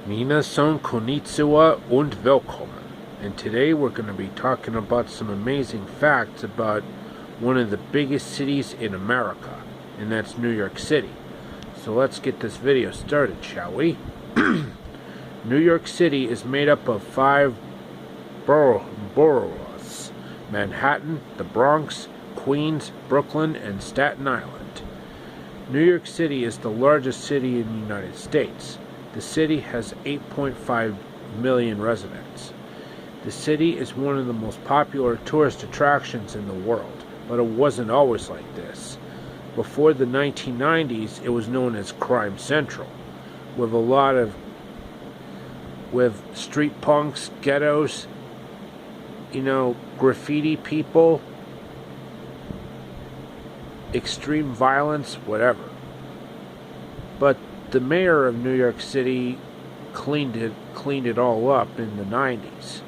Minasan konnichiwa und willkommen. And today we're going to be talking about some amazing facts about one of the biggest cities in America, and that's New York City. So let's get this video started, shall we? New York City is made up of 5 boroughs: Manhattan, the Bronx, Queens, Brooklyn, and Staten Island. New York City is the largest city in the United States. The city has 8.5 million residents. The city is one of the most popular tourist attractions in the world, but it wasn't always like this. Before the 1990s, it was known as Crime Central, with street punks, ghettos, graffiti people, extreme violence, whatever. But the mayor of New York City cleaned it all up in the 90s.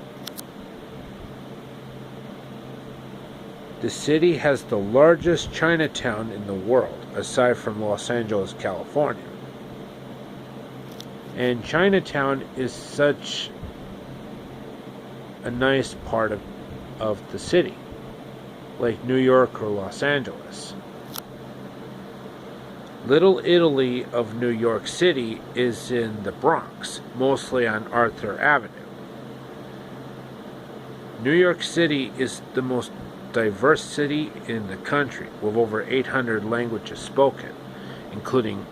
The city has the largest Chinatown in the world, aside from Los Angeles, California. And Chinatown is such a nice part of the city, like New York or Los Angeles. Little Italy of New York City is in the Bronx, mostly on Arthur Avenue. New York City is the most diverse city in the country, with over 800 languages spoken, including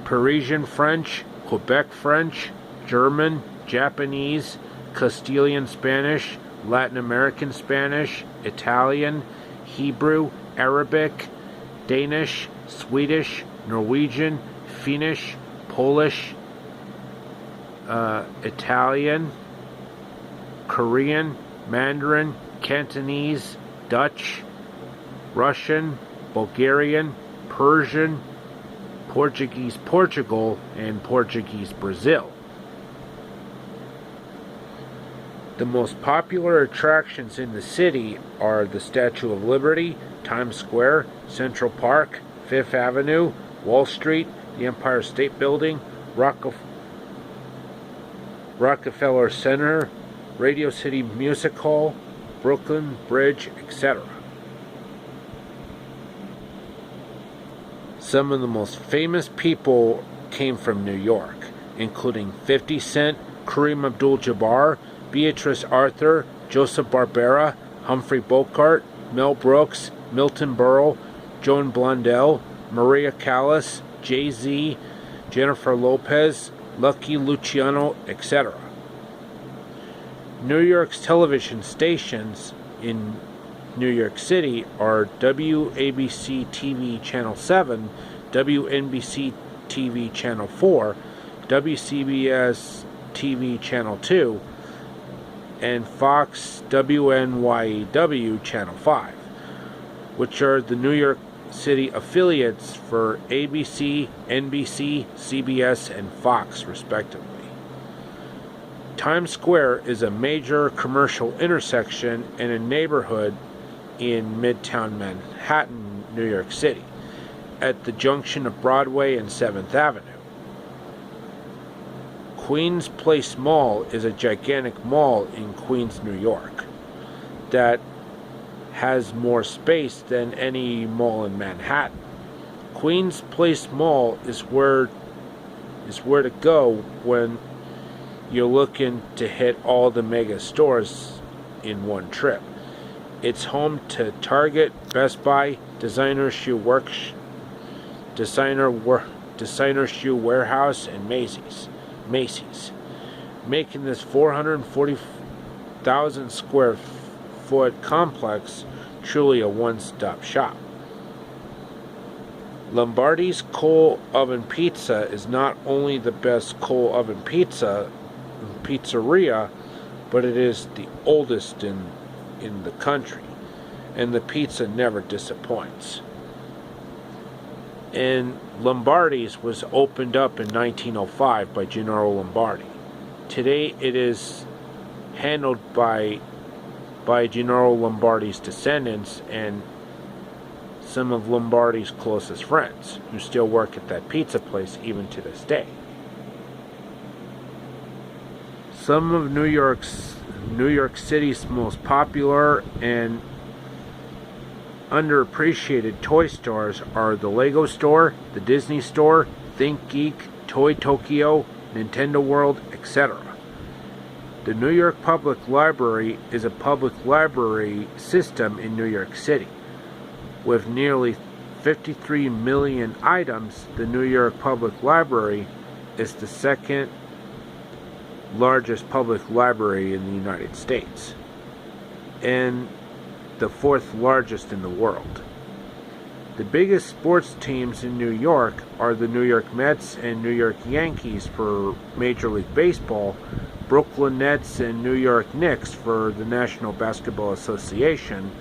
Parisian French, Quebec French, German, Japanese, Castilian Spanish, Latin American Spanish, Italian, Hebrew, Arabic, Danish, Swedish, Norwegian, Finnish, Polish, Italian, Korean, Mandarin, Cantonese, Dutch, Russian, Bulgarian, Persian, Portuguese Portugal, and Portuguese Brazil. The most popular attractions in the city are the Statue of Liberty, Times Square, Central Park, Fifth Avenue, Wall Street, the Empire State Building, Rockefeller Center, Radio City Music Hall, Brooklyn Bridge, etc. Some of the most famous people came from New York, including 50 Cent, Kareem Abdul-Jabbar, Beatrice Arthur, Joseph Barbera, Humphrey Bogart, Mel Brooks, Milton Berle, Joan Blondell, Maria Callas, Jay-Z, Jennifer Lopez, Lucky Luciano, etc. New York's television stations in New York City are WABC TV Channel 7, WNBC TV Channel 4, WCBS TV Channel 2, and Fox WNYW Channel 5, which are the New York City affiliates for ABC, NBC, CBS, and Fox, respectively. Times Square is a major commercial intersection and a neighborhood in Midtown Manhattan, New York City, at the junction of Broadway and 7th Avenue. Queens Place Mall is a gigantic mall in Queens, New York, that has more space than any mall in Manhattan. Queens Place Mall is where to go when you're looking to hit all the mega stores in one trip. It's home to Target, Best Buy, Designer Shoe Warehouse, and Macy's, making this 440,000 square foot complex truly a one-stop shop. Lombardi's Coal Oven Pizza is not only the best coal oven pizzeria, but it is the oldest in the country, and the pizza never disappoints. And Lombardi's was opened up in 1905 by Gennaro Lombardi. Today it is handled by Gennaro Lombardi's descendants and some of Lombardi's closest friends, who still work at that pizza place even to this day. Some of New York City's most popular and underappreciated toy stores are the Lego Store, the Disney Store, ThinkGeek, Toy Tokyo, Nintendo World, etc. The New York Public Library is a public library system in New York City. With nearly 53 million items, the New York Public Library is the second largest public library in the United States and the fourth largest in the world. The biggest sports teams in New York are the New York Mets and New York Yankees for Major League Baseball, Brooklyn Nets and New York Knicks for the National Basketball Association,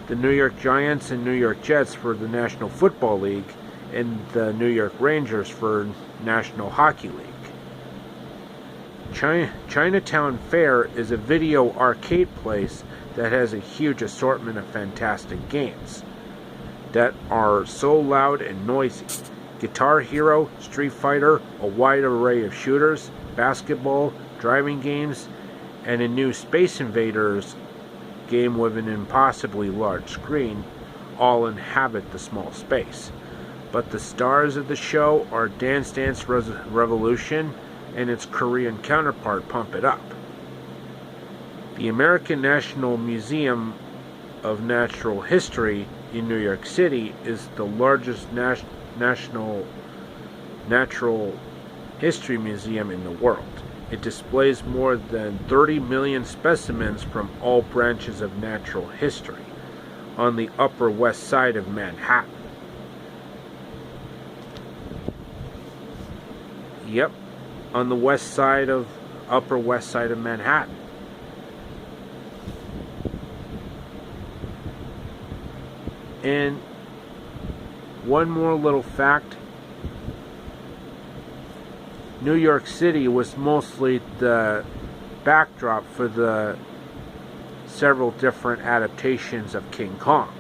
the New York Giants and New York Jets for the National Football League, and the New York Rangers for National Hockey League. Chinatown Fair is a video arcade place that has a huge assortment of fantastic games that are so loud and noisy. Guitar Hero, Street Fighter, a wide array of shooters, basketball, driving games, and a new Space Invaders game with an impossibly large screen all inhabit the small space. But the stars of the show are Dance Dance Revolution and its Korean counterpart, Pump It Up. The American National Museum of Natural History in New York City is the largest national natural history museum in the world. It displays more than 30 million specimens from all branches of natural history on the Upper West Side of Manhattan. Yep, on the Upper West Side of Manhattan. And one more little fact, New York City was mostly the backdrop for the several different adaptations of King Kong.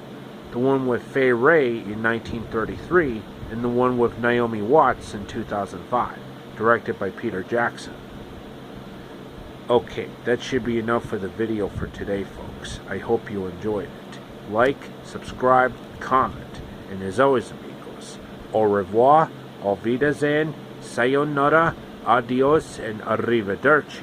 The one with Fay Wray in 1933 and the one with Naomi Watts in 2005, directed by Peter Jackson. Okay, that should be enough for the video for today, folks. I hope you enjoyed it. Like, subscribe, comment, and as always, amigos, au revoir, auf Wiedersehen, sayonara, adios, and arrivederci.